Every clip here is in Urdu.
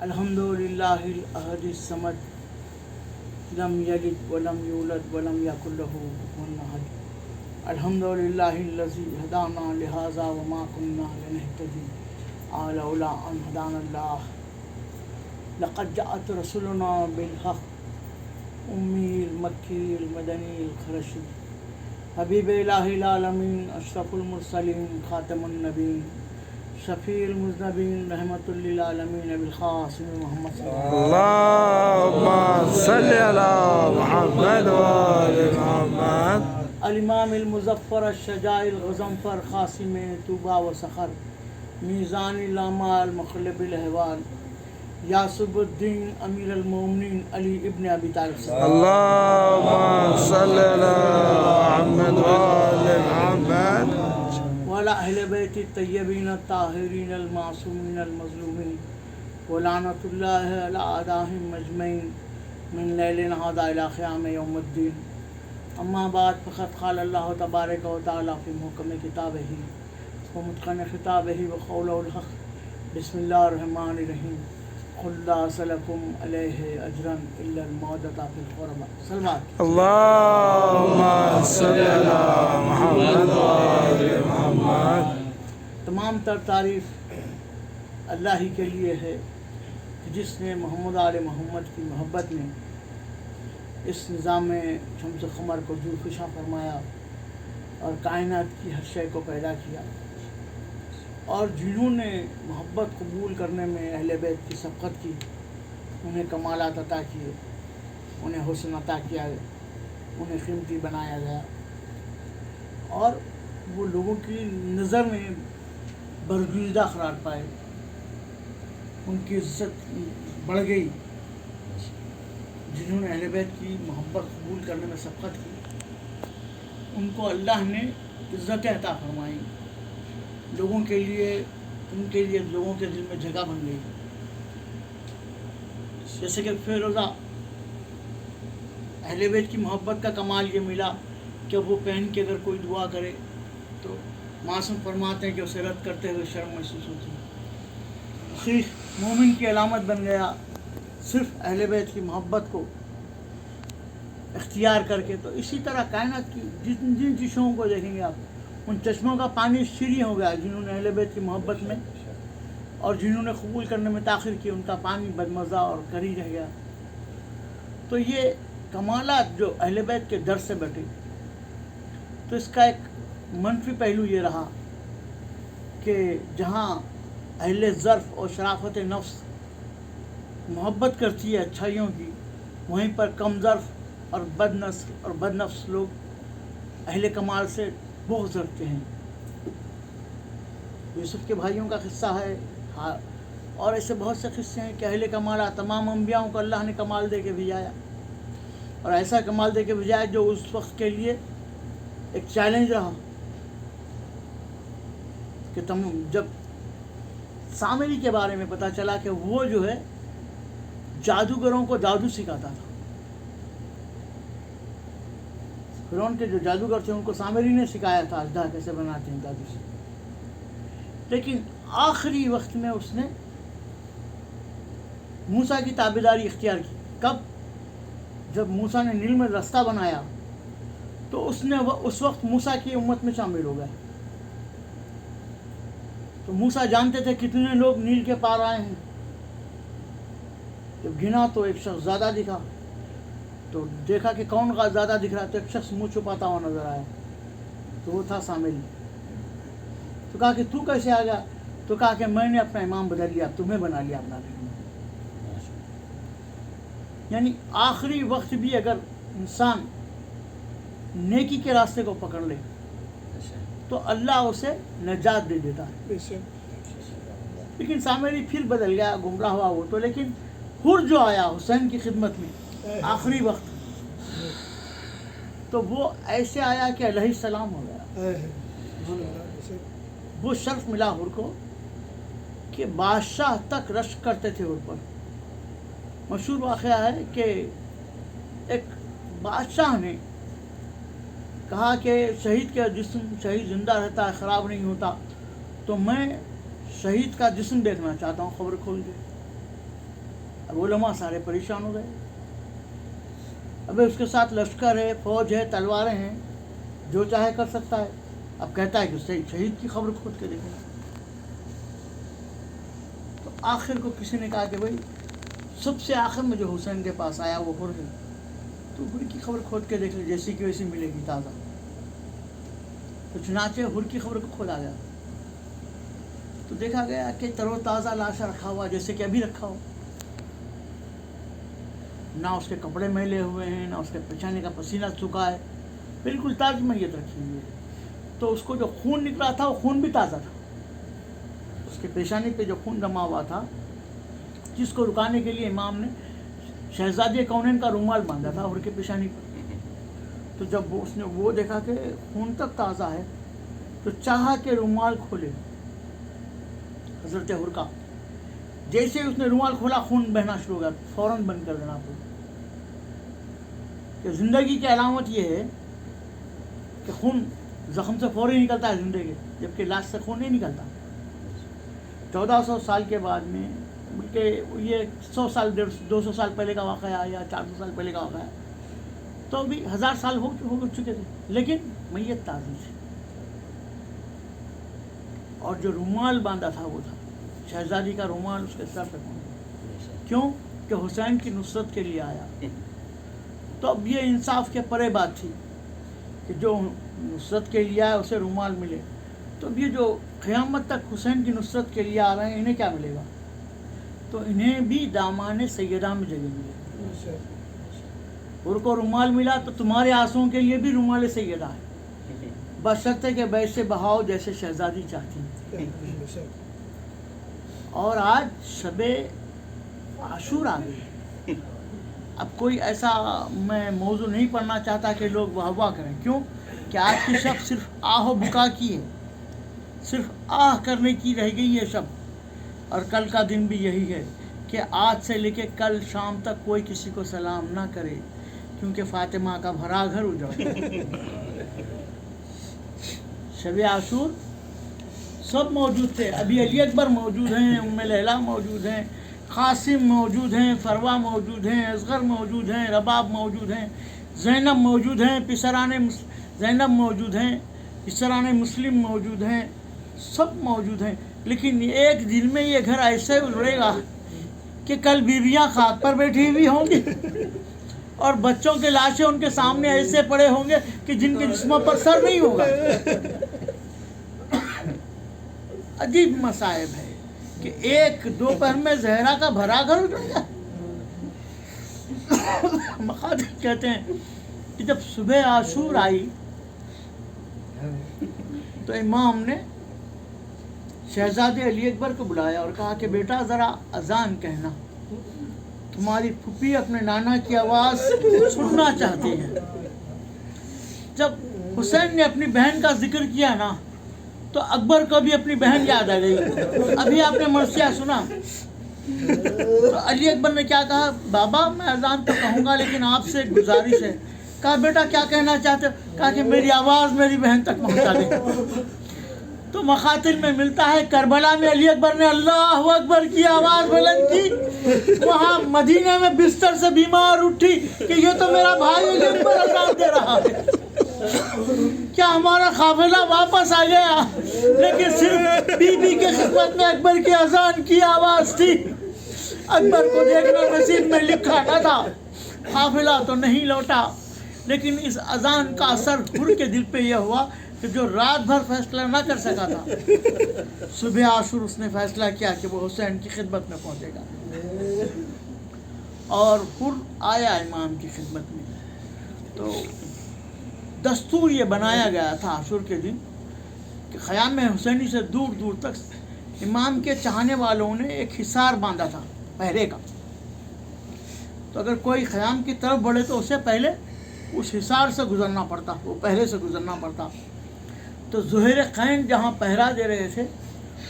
الحمدللہ الاحد الصمد لم یلد ولم یولد ولم یکن لہ کفوا احد الحمدللہ الذی ہدانا لہذا وما كنا لنہتدی لولا ان ہدانا اللہ لقد جاءت رسلنا بالحق امی المکی المدنی الخرشی حبیب الہ العالمین اشرف المرسلین خاتم النبیین شفیع المذنبین رحمۃ للعالمین بالخاص محمد صلی اللهم صل على محمد وآل محمد. الامام المظفر الشجاع الغضنفر قاسم طوبہ و سخر میزان الاعمال مقلب الاحوال یاسب الدین امیر المومنین علی ابن ابی طالب اللهم صل على محمد وآل محمد. وعلى اہل بیت الطیبین الطاہرین المعصومین المظلومین ولعنۃ اللہ علی اعدائہم اجمعین من لیل هذا الى قیام یوم الدین. اما بعد فقد قال اللہ تبارک و تعالی فی محکم کتابہ ومتقن خطابہ وقولہ الحق بسم اللہ الرحمن الرحیم قل لا اسألکم علیہ اجرا الا المودۃ فی القربى. سلوات. اللهم صل على محمد وآل محمد. تمام تر تعریف اللہ ہی کے لیے ہے جس نے محمد آل محمد کی محبت میں اس نظام شمس قمر کو ذوالفشاں فرمایا اور کائنات کی ہر شے کو پیدا کیا، اور جنہوں نے محبت قبول کرنے میں اہل بیت کی سبقت کی انہیں کمالات عطا کیے، انہیں حسن عطا کیا، انہیں قیمتی بنایا گیا، اور وہ لوگوں کی نظر میں برگزیدہ قرار پائے، ان کی عزت بڑھ گئی. جنہوں نے اہل بیت کی محبت قبول کرنے میں سبقت کی ان کو اللہ نے عزتیں عطا فرمائیں، لوگوں کے لیے لوگوں کے دل میں جگہ بن گئی. جیسے کہ فیروزہ اہل بیت کی محبت کا کمال یہ ملا کہ وہ پہن کے اگر کوئی دعا کرے تو معصوم فرماتے ہیں کہ اسے رد کرتے ہوئے شرم محسوس ہوتی ہے. صرف مومن کی علامت بن گیا صرف اہل بیت کی محبت کو اختیار کر کے. تو اسی طرح کائنات کی جن چشموں کو دیکھیں گے آپ، ان چشموں کا پانی شیریں ہو گیا جنہوں نے اہل بیت کی محبت میں، اور جنہوں نے قبول کرنے میں تاخیر کی ان کا پانی بدمزہ اور کری رہ گیا. تو یہ کمالات جو اہل بیت کے در سے بیٹھے، تو اس کا ایک منفی پہلو یہ رہا کہ جہاں اہل ظرف اور شرافت نفس محبت کرتی ہے اچھائیوں کی، وہیں پر کم ظرف اور بد نفس لوگ اہل کمال سے بغض رکھتے ہیں. یوسف کے بھائیوں کا قصہ ہے، اور ایسے بہت سے قصے ہیں کہ اہل کمالات تمام انبیاؤں کو اللہ نے کمال دے کے بھیجایا، اور ایسا کمال دے کے بھیجایا جو اس وقت کے لیے ایک چیلنج رہا. کہ جب سامری کے بارے میں پتہ چلا کہ وہ جو ہے جادوگروں کو جادو سکھاتا تھا، فرعون کے جو جادوگر تھے ان کو سامری نے سکھایا تھا اژدہا کیسے بناتے ہیں جادو سے. لیکن آخری وقت میں اس نے موسیٰ کی تابعداری اختیار کی. کب؟ جب موسیٰ نے نیل میں رستہ بنایا تو اس وقت موسیٰ کی امت میں شامل ہو گیا. تو موسیٰ جانتے تھے کتنے لوگ نیل کے پار آئے ہیں. جب گنا تو ایک شخص زیادہ دکھا، تو دیکھا کہ کون زیادہ دکھ رہا، تو ایک شخص منہ چھپاتا ہوا نظر آیا، تو وہ تھا سامری. تو کہا کہ تو کیسے آ گیا؟ تو کہا کہ میں نے اپنا امام بدل لیا، تمہیں بنا لیا اپنا امام. یعنی آخری وقت بھی اگر انسان نیکی کے راستے کو پکڑ لے تو اللہ اسے نجات دے دیتا ہے. لیکن سامری پھر بدل گیا، گمراہ ہوا وہ تو، لیکن حر جو آیا حسین کی خدمت میں آخری وقت، تو وہ ایسے آیا کہ علیہ السلام ہو گیا. وہ شرف ملا حر کو کہ بادشاہ تک رشک کرتے تھے حر پر. مشہور واقعہ ہے کہ ایک بادشاہ نے کہا کہ شہید کا جسم، شہید زندہ رہتا ہے، خراب نہیں ہوتا، تو میں شہید کا جسم دیکھنا چاہتا ہوں، خبر کھول کے. اب علماء سارے پریشان ہو گئے. ابھی اس کے ساتھ لشکر ہے، فوج ہے، تلواریں ہیں، جو چاہے کر سکتا ہے. اب کہتا ہے کہ شہید کی خبر کھود کے دیکھیں. تو آخر کو کسی نے کہا کہ بھائی سب سے آخر میں جو حسین کے پاس آیا وہ حر ہے، تو حر کی خبر کھود کے دیکھ لے، جیسی کی ویسی ملے گی تازہ. تو چنانچہ حر کی خبر کو کھولا گیا تو دیکھا گیا کہ تر و تازہ لاشا رکھا ہوا جیسے کہ ابھی رکھا ہو. نہ اس کے کپڑے میلے ہوئے ہیں، نہ اس کے پیشانے کا پسینہ سوکھا ہے، بالکل تازی میت رکھی ہوئی ہے. تو اس کو جو خون نکلا تھا وہ خون بھی تازہ تھا. اس کے پیشانی پہ جو خون جما ہوا تھا، جس کو رکانے کے لیے امام نے شہزادی کونین کا رومال باندھا تھا حر کے پیشانی پر. تو جب اس نے وہ دیکھا کہ خون تک تازہ ہے تو چاہا کہ رومال کھولے حضرت حر کا. جیسے اس نے رومال کھولا خون بہنا شروع ہو گیا، فوراً بند کر دینا پڑا. کہ زندگی کی علامت یہ ہے کہ خون زخم سے فوری نکلتا ہے زندگی، جبکہ لاش سے خون نہیں نکلتا. 1400 سال کے بعد میں، بلکہ یہ 100 سال 200 سال پہلے کا واقعہ ہے یا 400 سال پہلے کا واقعہ ہے، تو بھی 1000 سال ہو چکے تھے، لیکن میت تازی تھی. اور جو رومال باندھا تھا وہ تھا شہزادی کا رومال، اس کے سر پہ باندھا. کیوں؟ کہ حسین کی نصرت کے لیے آیا. تو اب یہ انصاف کے پرے بات تھی کہ جو نصرت کے لیے آیا اسے رومال ملے. تو اب یہ جو قیامت تک حسین کی نصرت کے لیے آ رہے ہیں انہیں کیا ملے گا؟ تو انہیں بھی دامان سیدہ میں جگہ ملے. حر کو رومال ملا تو تمہارے آنسوؤں کے لیے بھی رومال سیدہ ہے، بشرطے کہ ویسے بہاؤ جیسے شہزادی چاہتی ہیں. اور آج شب عاشور آ گئی. اب کوئی ایسا میں موضوع نہیں پڑھنا چاہتا کہ لوگ واہ واہ کریں. کیوں؟ کہ آج کی شب صرف آہ و بکا کی ہے، صرف آہ کرنے کی رہ گئی ہے شب. اور کل کا دن بھی یہی ہے کہ آج سے لے کے کل شام تک کوئی کسی کو سلام نہ کرے، کیونکہ فاطمہ کا بھرا گھر اجڑا. شب عاشور سب موجود تھے. ابھی علی اکبر موجود ہیں، ام لیلا موجود ہیں، قاسم موجود ہیں، فروا موجود ہیں، اصغر موجود ہیں، رباب موجود ہیں، زینب موجود ہیں، زینب موجود ہیں، پسرانے مسلم موجود ہیں، سب موجود ہیں. لیکن ایک دن میں یہ گھر ایسے اجڑے گا کہ کل بیویاں خاک پر بیٹھی ہوئی ہوں گی اور بچوں کے لاشیں ان کے سامنے ایسے پڑے ہوں گے کہ جن کے جسموں پر سر نہیں ہوگا. عجیب مصائب ہے کہ ایک دوپہر میں زہرا کا بھرا گھر اجڑ گیا. مخاطب کہتے ہیں کہ جب صبح عاشور آئی تو امام نے شہزادے علی اکبر کو بلایا اور کہا کہ بیٹا ذرا اذان کہنا، تمہاری پھوپھی اپنے نانا کی آواز سننا چاہتی ہے. جب حسین نے اپنی بہن کا ذکر کیا نا تو اکبر کو بھی اپنی بہن یاد آ گئی. ابھی آپ نے مرثیہ سنا تو علی اکبر نے کیا کہا؟ بابا میں اذان تو کہوں گا لیکن آپ سے ایک گزارش ہے. کہا بیٹا کیا کہنا چاہتے ہو؟ کہا کہ میری آواز میری بہن تک پہنچا دیں. تو مخاطر میں ملتا ہے کربلا میں علی اکبر نے اللہ اکبر کی آواز بلند کی، وہاں مدینے میں بستر سے بیمار اٹھی کہ یہ تو میرا بھائی علی اکبر اذان دے رہا ہے. کیا ہمارا قافلہ واپس آ گیا؟ لیکن صرف بی بی کے خدمت میں اکبر کی اذان کی آواز تھی. اکبر کو دیکھنا نصیب میں لکھا نہ تھا، قافلہ تو نہیں لوٹا. لیکن اس اذان کا اثر حر کے دل پہ یہ ہوا کہ جو رات بھر فیصلہ نہ کر سکا تھا، صبح عاشور اس نے فیصلہ کیا کہ وہ حسین کی خدمت میں پہنچے گا. اور حر آیا امام کی خدمت میں. تو دستور یہ بنایا گیا تھا عاشور کے دن کہ خیام حسینی سے دور دور تک امام کے چاہنے والوں نے ایک حصار باندھا تھا پہرے کا. تو اگر کوئی خیام کی طرف بڑھے تو اسے پہلے اس حصار سے گزرنا پڑتا، وہ پہرے سے گزرنا پڑتا. تو زہیر قین جہاں پہرا دے رہے تھے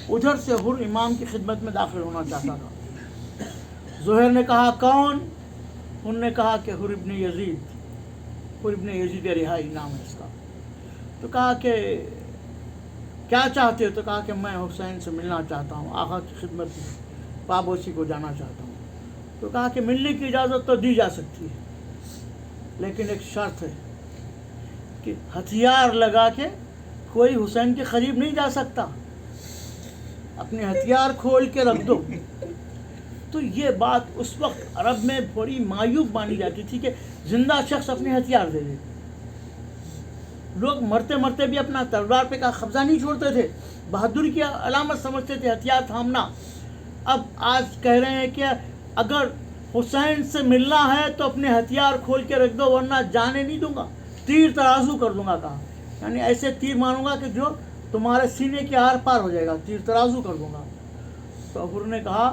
ادھر سے حر امام کی خدمت میں داخل ہونا چاہتا تھا. زہیر نے کہا کون؟ انہوں نے کہا کہ حر ابن یزید. حر ابن یزید رہائی نام ہے اس کا. تو کہا کہ کیا چاہتے ہو؟ تو کہا کہ میں حسین سے ملنا چاہتا ہوں، آقا کی خدمت میں پابوسی کو جانا چاہتا ہوں. تو کہا کہ ملنے کی اجازت تو دی جا سکتی ہے، لیکن ایک شرط ہے کہ ہتھیار لگا کے کوئی حسین کے قریب نہیں جا سکتا، اپنے ہتھیار کھول کے رکھ دو۔ تو یہ بات اس وقت عرب میں بڑی معیوب مانی جاتی تھی کہ زندہ شخص اپنے ہتھیار دے دے۔ لوگ مرتے مرتے بھی اپنا تلوار پہ کا قبضہ نہیں چھوڑتے تھے، بہادری کی علامت سمجھتے تھے ہتھیار تھامنا۔ اب آج کہہ رہے ہیں کہ اگر حسین سے ملنا ہے تو اپنے ہتھیار کھول کے رکھ دو ورنہ جانے نہیں دوں گا، تیر ترازو کر دوں گا کہا، یعنی ایسے تیر ماروں گا کہ جو تمہارے سینے کے آر پار ہو جائے گا، تیر ترازو کر دوں گا۔ تو حضور نے کہا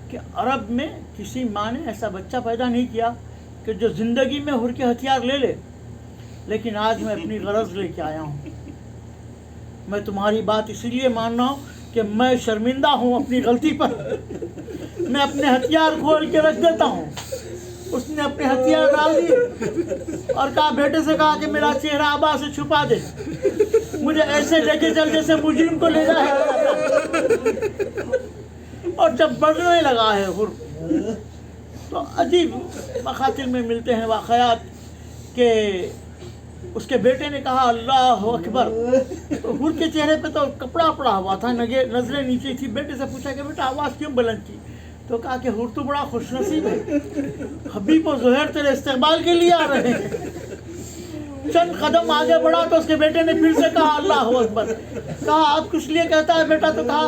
کہ عرب میں کسی ماں نے ایسا بچہ پیدا نہیں کیا کہ جو زندگی میں حضور کے ہتھیار لے لے، لیکن آج میں اپنی غرض لے کے آیا ہوں۔ میں تمہاری بات اسی لیے مان رہا ہوں کہ میں شرمندہ ہوں اپنی غلطی پر، میں اپنے ہتھیار کھول کے رکھ دیتا ہوں۔ اس نے اپنے ہتھیار ڈال دیے اور کہا، بیٹے سے کہا کہ میرا چہرہ آبا سے چھپا دے، مجھے ایسے لے کے چل جیسے مجرم کو لے جائے۔ اور جب بڑھنے لگا ہے حر، تو عجیب مقاتل میں ملتے ہیں واقعات کہ اس کے بیٹے نے کہا اللہ اکبر، تو حر کے چہرے پہ تو کپڑا پڑا ہوا تھا، نظریں نیچے تھی۔ بیٹے سے پوچھا کہ بیٹا آواز کیوں بلند کی؟ تو کہا کہ حر تو بڑا خوش نصیب ہے، حبیب و زہیر تیرے استقبال کے لیے آ رہے ہیں۔ چند قدم آگے بڑھا تو اس کے بیٹے نے پھر سے کہا اللہ اکبر۔ کہا آپ کس لیے کہتا ہے بیٹا؟ تو کہا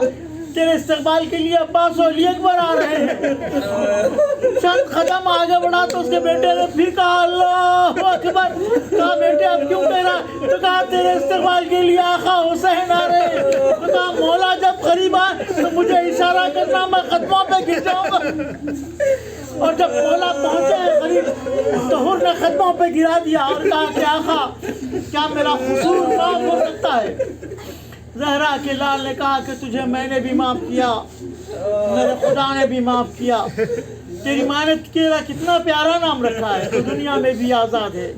تیرے استقبال کے لیے عباس و علی اکبر آ رہے ہیں۔ چند قدم آگے بڑھا تو اس کے بیٹے نے پھر کہا اللہ اکبر۔ کہا بیٹے اب کیوں کہہ رہا؟ تو کہا تیرے استقبال کے لیے آقا حسین آ رہے ہیں۔ تو کہا مولا جب قریب آئے تو مجھے اشارہ کرنا، میں قدموں پہ گر جاؤں گا۔ اور جب مولا پہنچے ہیں قریب تو حر نے قدموں پہ گرا دیا اور کہا کہ آقا کیا میرا قصور معاف ہو سکتا ہے؟ زہرا کے لال نے کہا کہ تجھے میں نے بھی معاف کیا، میرے خدا نے بھی معاف کیا، تیری ماں نے تیرا کتنا پیارا نام رکھا ہے، تو دنیا میں بھی آزاد ہے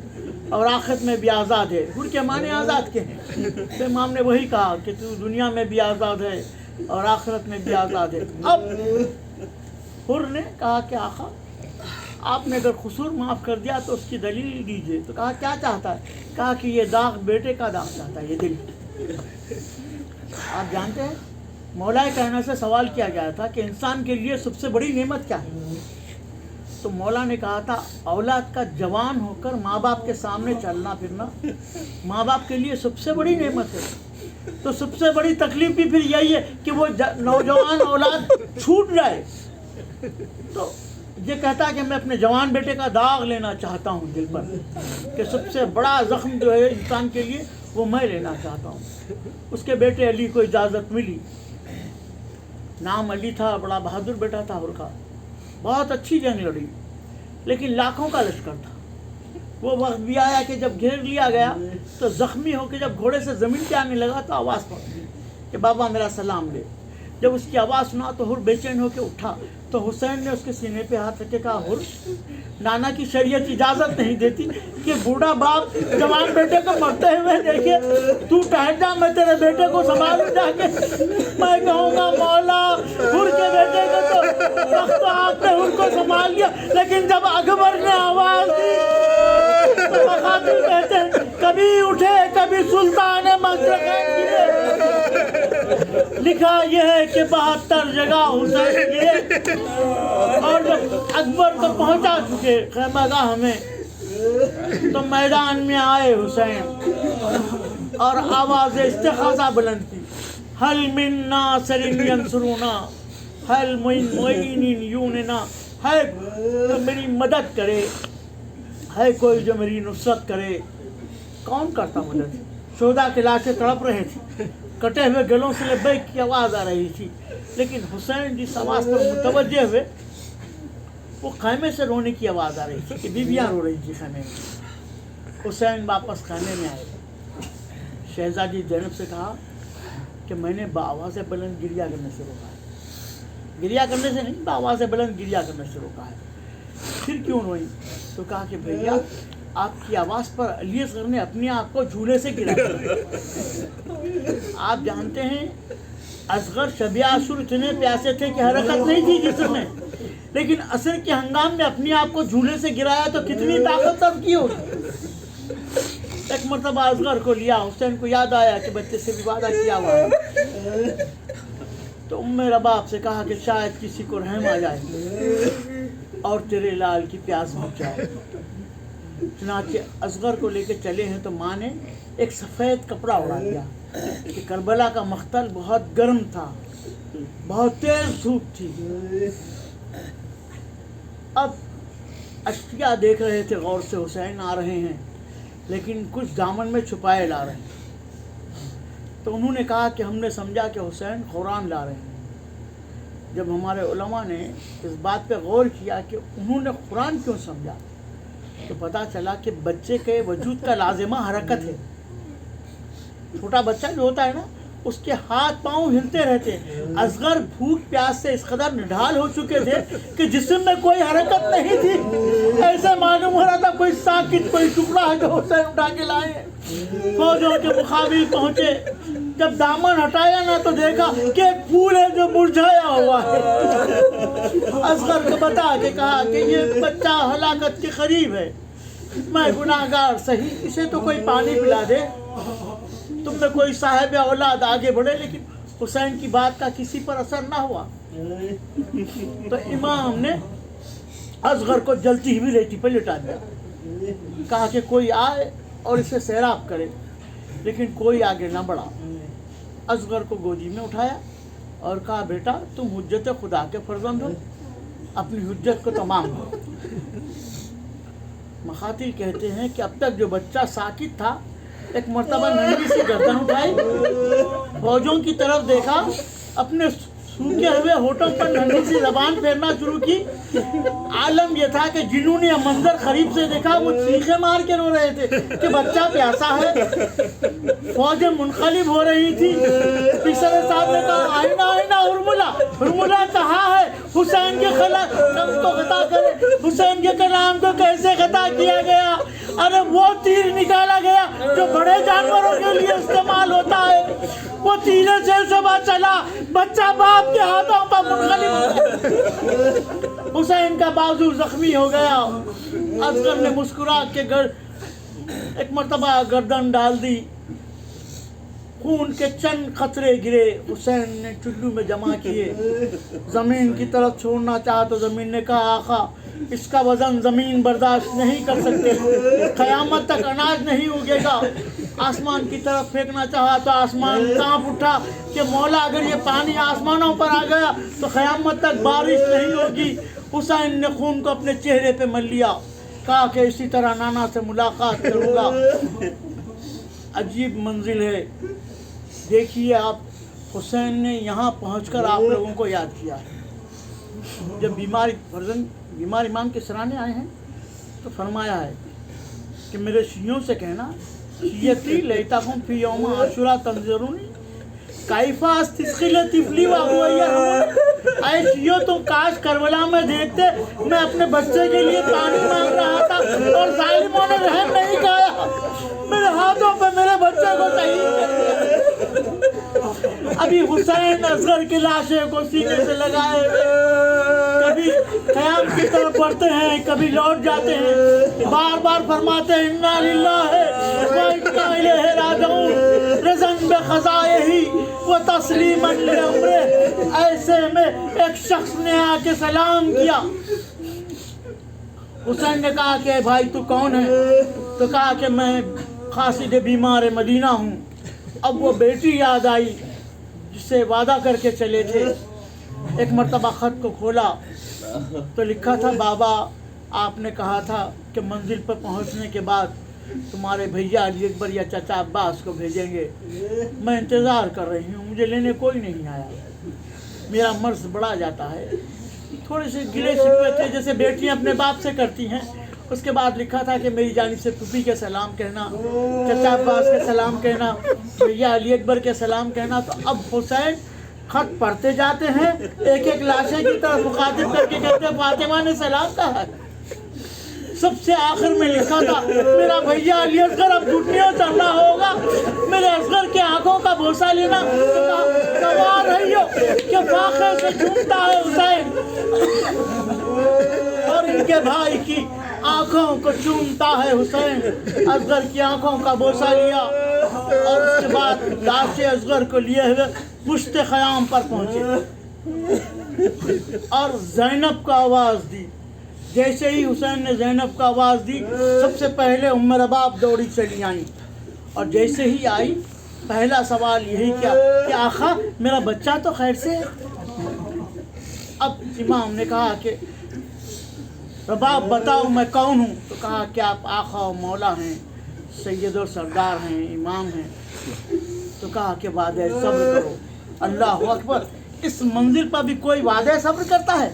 اور آخرت میں بھی آزاد ہے۔ حر کے معنی آزاد کے ہیں، تو امام نے وہی کہا کہ تو دنیا میں بھی آزاد ہے اور آخرت میں بھی آزاد ہے۔ اب حر نے کہا کہ آقا آپ نے اگر قصور معاف کر دیا تو اس کی دلیل دیجیے۔ تو کہا کیا چاہتا ہے؟ کہا کہ یہ داغ بیٹے کا داغ چاہتا ہے، یہ دل۔ آپ جانتے ہیں مولا کائنات سے سوال کیا گیا تھا کہ انسان کے لیے سب سے بڑی نعمت کیا ہے؟ تو مولا نے کہا تھا اولاد کا جوان ہو کر ماں باپ کے سامنے چلنا پھرنا ماں باپ کے لیے سب سے بڑی نعمت ہے۔ تو سب سے بڑی تکلیف بھی پھر یہی ہے کہ وہ نوجوان اولاد چھوٹ جائے۔ تو یہ کہتا ہے کہ میں اپنے جوان بیٹے کا داغ لینا چاہتا ہوں دل پر، کہ سب سے بڑا زخم جو ہے انسان کے لیے وہ میں لینا چاہتا ہوں۔ اس کے بیٹے علی کو اجازت ملی، نام علی تھا، بڑا بہادر بیٹا تھا حر کا، بہت اچھی جنگ لڑی، لیکن لاکھوں کا لشکر تھا۔ وہ وقت بھی آیا کہ جب گھیر لیا گیا تو زخمی ہو کے جب گھوڑے سے زمین پہ آنے لگا تو آواز پڑی کہ بابا میرا سلام لے۔ جب اس کی آواز سنا تو حر بے چین ہو کے اٹھا، تو حسین نے اس کے سینے پہ ہاتھ رکھ کے کہا حر، نانا کی شریعت اجازت نہیں دیتی کہ بوڑھا باپ جوان بیٹے کو مرتے ہوئے دیکھے، تو ٹہل جا، میں تیرے بیٹے کو سنبھالوں جا کے۔ میں کہوں گا مولا حر کے بیٹے کو تو وقت آپ نے حر کو سنبھال لیا، لیکن جب اکبر نے آواز دی تو مقاتل کہتے ہیں کبھی اٹھے کبھی سلطان مشرقین گرے۔ لکھا یہ ہے کہ 72 جگہ حسین گرے، اور جب اکبر تو پہنچا چکے خیمہ گاہ میں تو میدان میں آئے حسین اور آواز استغاثہ بلند کی، حل من ناصر ینصرنا، حل من معین یوننا، ہے تو میری مدد کرے، ہے کوئی جو میری نصرت کرے۔ کون کرتا مدد؟ شہداء کی لاشیں تڑپ رہے تھے، کٹے ہوئے گلوں سے لبیک کی آواز آ رہی تھی، لیکن حسین جس آواز پر متوجہ ہوئے وہ خیمے سے رونے کی آواز آ رہی تھی کہ بیویاں رو رہی تھی خیمے میں۔ حسین واپس خیمے میں آئے، شہزادی زینب سے کہا کہ میں نے بآواز بلند گریا کرنے سے روکا ہے، گریا کرنے سے نہیں، بآواز بلند گریا کرنے سے روکا ہے۔ پھر کیوں روئی؟ تو کہا کہ بھیا آپ کی آواز پر علی اصغر نے اپنے آپ کو جھولے سے گرا دیا۔ آپ جانتے ہیں اصغر شب عاشور اتنے پیاسے تھے کہ حرکت نہیں تھی جسم میں، لیکن عصر کے ہنگام میں اپنے آپ کو جھولے سے گرایا تو کتنی طاقت صرف کی ہوگی. ایک مرتبہ اصغر کو لیا، حسین کو یاد آیا کہ بچے سے بھی وعدہ کیا ہوا ہے، تو رباب سے کہا کہ شاید کسی کو رحم آ جائے اور تیرے لال کی پیاس بجھ جائے. چنانچہ اصغر کو لے کے چلے ہیں تو ماں نے ایک سفید کپڑا اڑا دیا کہ کربلا کا مقتل بہت گرم تھا، بہت تیز دھوپ تھی. اب اشیاء دیکھ رہے تھے غور سے، حسین آ رہے ہیں لیکن کچھ دامن میں چھپائے لا رہے ہیں. تو انہوں نے کہا کہ ہم نے سمجھا کہ حسین قرآن لا رہے ہیں. جب ہمارے علماء نے اس بات پہ غور کیا کہ انہوں نے قرآن کیوں سمجھا تو پتہ چلا کہ بچے کے وجود کا لازمہ حرکت ہے. چھوٹا بچہ جو ہوتا ہے نا، اس کے ہاتھ پاؤں ہلتے رہتے ہیں. اصغر بھوک پیاس سے اس قدر نڈھال ہو چکے تھے کہ جسم میں کوئی حرکت نہیں تھی. ایسے معلوم ہو رہا تھا کوئی ساکت کوئی ٹکڑا ہے جو حسین اٹھا کے لائے ہیں. فوجوں کے مقابل پہنچے، جب دامن ہٹایا نا تو دیکھا کہ ایک پھول ہے جو مرجھایا ہوا ہے. اصغر کو بتا کے کہا کہ یہ بچہ ہلاکت کے قریب ہے، میں گناہگار صحیح، اسے تو کوئی پانی پلا دے. تم میں کوئی صاحب اولاد آگے بڑھے، لیکن حسین کی بات کا کسی پر اثر نہ ہوا. تو امام نے اصغر کو جلتی ہوئی ریتی پہ لٹا دیا، کہا کہ کوئی آئے اور اسے سیراب کرے، لیکن کوئی آگے نہ بڑھا. اصغر کو گودی میں اٹھایا اور کہا بیٹا تم حجت خدا کے فرزند ہو، اپنی حجت کو تمام ہو. مخاطر کہتے ہیں کہ اب تک جو بچہ ساکت تھا ایک مرتبہ ننگی سی گردن اٹھائی، فوجوں کی طرف دیکھا، اپنے سوکھے ہوئے ہونٹوں پر ننگی سی زبان پھیرنا شروع کی. عالم یہ تھا کہ جنہوں نے یہ منظر قریب سے دیکھا وہ چیخیں مار کے رو رہے تھے کہ بچہ پیاسا ہے. فوجیں منقلب ہو رہی تھی. پیسرے صاحب نے کہا آئینہ آئینہ ہرملہ، ہرملہ کہاں ہے؟ حسین کے خلاف کو خطا کرے، حسین کے کلام کو کیسے خطا کیا گیا؟ ارے وہ تیر نکالا گیا جو بڑے جانوروں کے لیے استعمال ہوتا ہے، وہ تیرے سے صبح چلا، بچہ باپ کے ہاتھوں پر منقلب ہو گیا. حسین کا بازو زخمی ہو گیا. اصغر نے مسکرا کے ایک مرتبہ گردن ڈال دی. خون کے چند قطرے گرے، حسین نے چلو میں جمع کیے، زمین کی طرف چھوڑنا چاہا تو زمین نے کہا آقا اس کا وزن زمین برداشت نہیں کر سکتے، قیامت تک اناج نہیں اگے گا. آسمان کی طرف پھینکنا چاہا تو آسمان کانپ اٹھا کہ مولا اگر یہ پانی آسمانوں پر آ گیا تو قیامت تک بارش نہیں ہوگی. حسین نے خون کو اپنے چہرے پہ مل لیا، کہا کہ اسی طرح نانا سے ملاقات کروں گا. عجیب منزل ہے. دیکھیے آپ، حسین نے یہاں پہنچ کر آپ لوگوں کو یاد کیا. جب بیمار امام کے سرانے آئے ہیں تو فرمایا ہے کہ میرے شیعوں سے کہنا شیعتی لیتاکم فی یوم عاشوراء تنظرونی کیفا استسقی طفلی وهو یرمون. اے شیعو تم کاش کربلا میں دیکھتے، میں اپنے بچے کے لیے پانی مانگ رہا تھا اور ظالموں نے رحم نہیں کھایا، میرے ہاتھوں پہ میرے بچے کو شہید کر دیا. ابھی حسین اصغر کی لاشیں کو سینے سے لگائے کبھی قیام کی طرف بڑھتے ہیں، کبھی لوٹ جاتے ہیں، بار بار فرماتے ہیں انا للہ و انا الیہ راجعون رضاً بقضائہ و تسلیما لامرہ. ایسے میں ایک شخص نے آ کے سلام کیا. حسین نے کہا کہ بھائی تو کون ہے؟ تو کہا کہ میں قاصد بیمار مدینہ ہوں. اب وہ بیٹی یاد آئی جس سے وعدہ کر کے چلے تھے. ایک مرتبہ خط کو کھولا تو لکھا تھا بابا آپ نے کہا تھا کہ منزل پر پہنچنے کے بعد تمہارے بھیا علی اکبر یا چچا عباس کو بھیجیں گے. میں انتظار کر رہی ہوں، مجھے لینے کوئی نہیں آیا. میرا مرض بڑھا جاتا ہے. تھوڑے سے گلے شکوے تھے جیسے بیٹیاں اپنے باپ سے کرتی ہیں. اس کے بعد لکھا تھا کہ میری جانب سے پھوپھی کے سلام کہنا، چچا عباس کے سلام کہنا، بھیا علی اکبر کے سلام کہنا. تو اب حسین خط پڑھتے جاتے ہیں، ایک ایک لاشے کی طرف مخاطب کر کے کہتے ہیں فاطمہ نے سلام کہا، سب سے آخر میں لکھا تھا میرا بھیا علی اصغر اب گھٹنیوں چلنا ہوگا، میرے اصغر کے آنکھوں کا بوسہ لینا، گوار رہیو کہ فاخر سے جھومتا ہے حسین اور ان کے بھائی کی آنکھوں کو چومتا ہے حسین۔ اصغر کی آنکھوں کا بوسہ لیا اور اس کے بعد لاش اصغر کو لیے ہوئے پشت خیام پر پہنچے اور زینب کو آواز دی۔ جیسے ہی حسین نے زینب کو آواز دی، سب سے پہلے ام رباب دوڑی چلی آئیں اور جیسے ہی آئی پہلا سوال یہی کیا کہ آقا میرا بچہ تو خیر سے ہے۔ اب امام نے کہا کہ رباب بتاؤ میں کون ہوں؟ تو کہا کہ آپ آقا و مولا ہیں، سید و سردار ہیں، امام ہیں۔ تو کہا کہ وعدہ صبر کرو۔ اللہ اکبر، اس منزل پر بھی کوئی وعدہ صبر کرتا ہے؟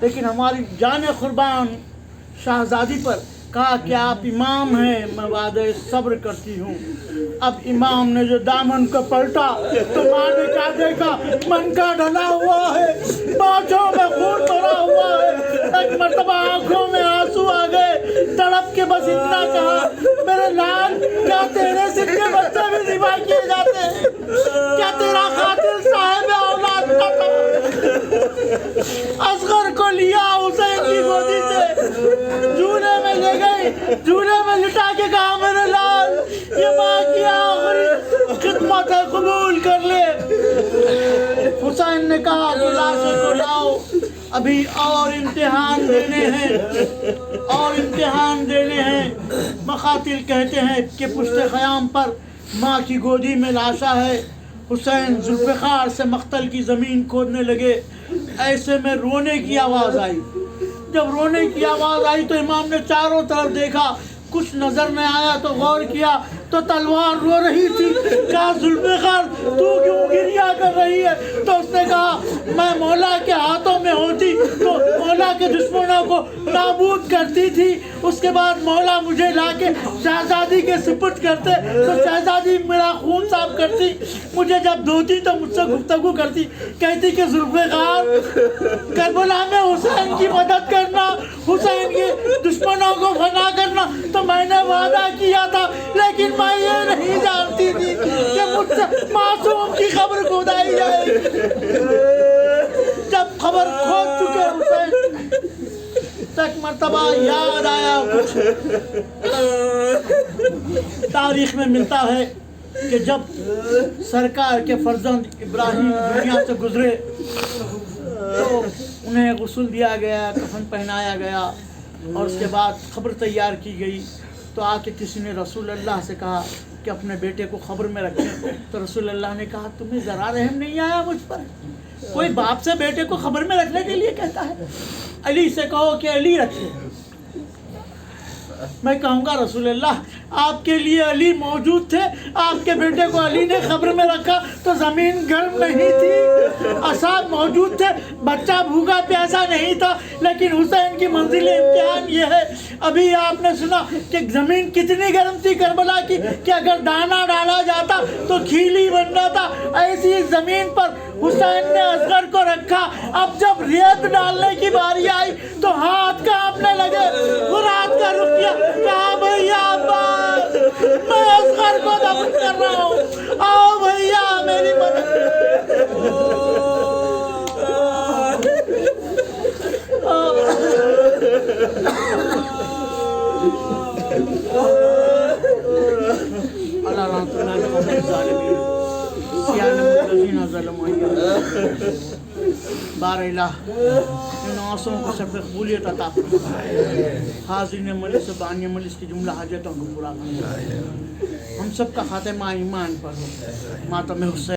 لیکن ہماری جان قربان شہزادی پر کہا کہ آپ امام ہیں، میں وعدہ صبر کرتی ہوں۔ اب امام نے جو دامن کو پلٹا تو ماں نے کیا دیکھا؟ من کا ڈھلا ہوا ہے، بانجھوں میں خون بھرا ہوا ہے۔ ایک مرتبہ آنکھوں میں آنسو آ گئے، تڑپ کے بس اتنا کہا میرے لال کیا تیرے سے کے بچے بھی ذبح کیے جاتے ہیں؟ کیا تیرا قاتل صاحب اولاد کا تھا؟ اصغر کو لیا حسین کی گودی سے، جھولے میں لے گئی، جھولے میں لٹا کے کہا میرے لال یہ ماں کی آخری خدمت ہے، قبول کر لے۔ حسین نے کہا کہ لاشوں کو لاؤ، ابھی اور امتحان دینے ہیں، اور امتحان دینے ہیں۔ مقاتل کہتے ہیں کہ پشت خیام پر ماں کی گودی میں لاشا ہے۔ حسین ذوالفقار سے مقتل کی زمین کھودنے لگے، ایسے میں رونے کی آواز آئی۔ جب رونے کی آواز آئی تو امام نے چاروں طرف دیکھا، کچھ نظر نہ آیا تو غور کیا تو تلوار رو رہی تھی۔ کہا ذوالفقار تو کیوں گریہ کر رہی ہے؟ تو اس نے کہا میں مولا کے ہاتھوں میں ہوتی تو مولا کے دشمنوں کو نابود کرتی تھی، اس کے بعد مولا مجھے لا کے شہزادی کے سپرد کرتے تو شہزادی میرا خون صاف کرتی، مجھے جب دھوتی تو مجھ سے گفتگو کرتی، کہتی کہ ذوالفقار کربلا میں حسین کی مدد کرنا، حسین کے دشمنوں کو فنا کرنا تو میں نے وعدہ کیا تھا، لیکن میں یہ نہیں جانتی تھی کہ مجھ سے معصوم کی قبر کھودائی جائے گی۔ جب خبر کھود چکے حسین تو ایک مرتبہ یاد آیا کچھ۔ تاریخ میں ملتا ہے کہ جب سرکار کے فرزند ابراہیم دنیا سے گزرے تو انہیں غسل دیا گیا، کفن پہنایا گیا اور اس کے بعد قبر تیار کی گئی۔ تو آ کے کسی نے رسول اللہ سے کہا کہ اپنے بیٹے کو قبر میں رکھیں، تو رسول اللہ نے کہا تمہیں ذرا رحم نہیں آیا مجھ پر؟ کوئی باپ سے بیٹے کو قبر میں رکھنے کے لیے کہتا ہے؟ علی سے کہو کہ علی رکھے۔ میں کہوں گا رسول اللہ آپ کے لیے علی موجود تھے، آپ کے بیٹے کو علی نے قبر میں رکھا تو زمین گرم نہیں تھی، اصحاب موجود تھے، بچہ بھوکا پیاسا نہیں تھا، لیکن حسین کی منزل امتحان یہ ہے۔ ابھی آپ نے سنا کہ زمین کتنی گرم تھی کربلا کی کہ اگر دانا ڈالا جاتا تو کھیلی بن جاتا، ایسی زمین پر حسین نے اصغر کو رکھا۔ اب جب ریت ڈالنے کی باری آئی تو ہاتھ کانپنے لگے، فرات کا رخ کیا، کہا بھیا عباس میں اصغر کو دفن کر رہا ہوں، آؤ بھیا میری مدد۔ بار الہ ان آنسوں کو سب قبولیت عطا فرمائے، حاضرین مجلس بانی مجلس کی جملہ حاجتوں کو پورا فرمائے، ہم سب کا خاتمہ ایمان پر ہو، ماتم حسین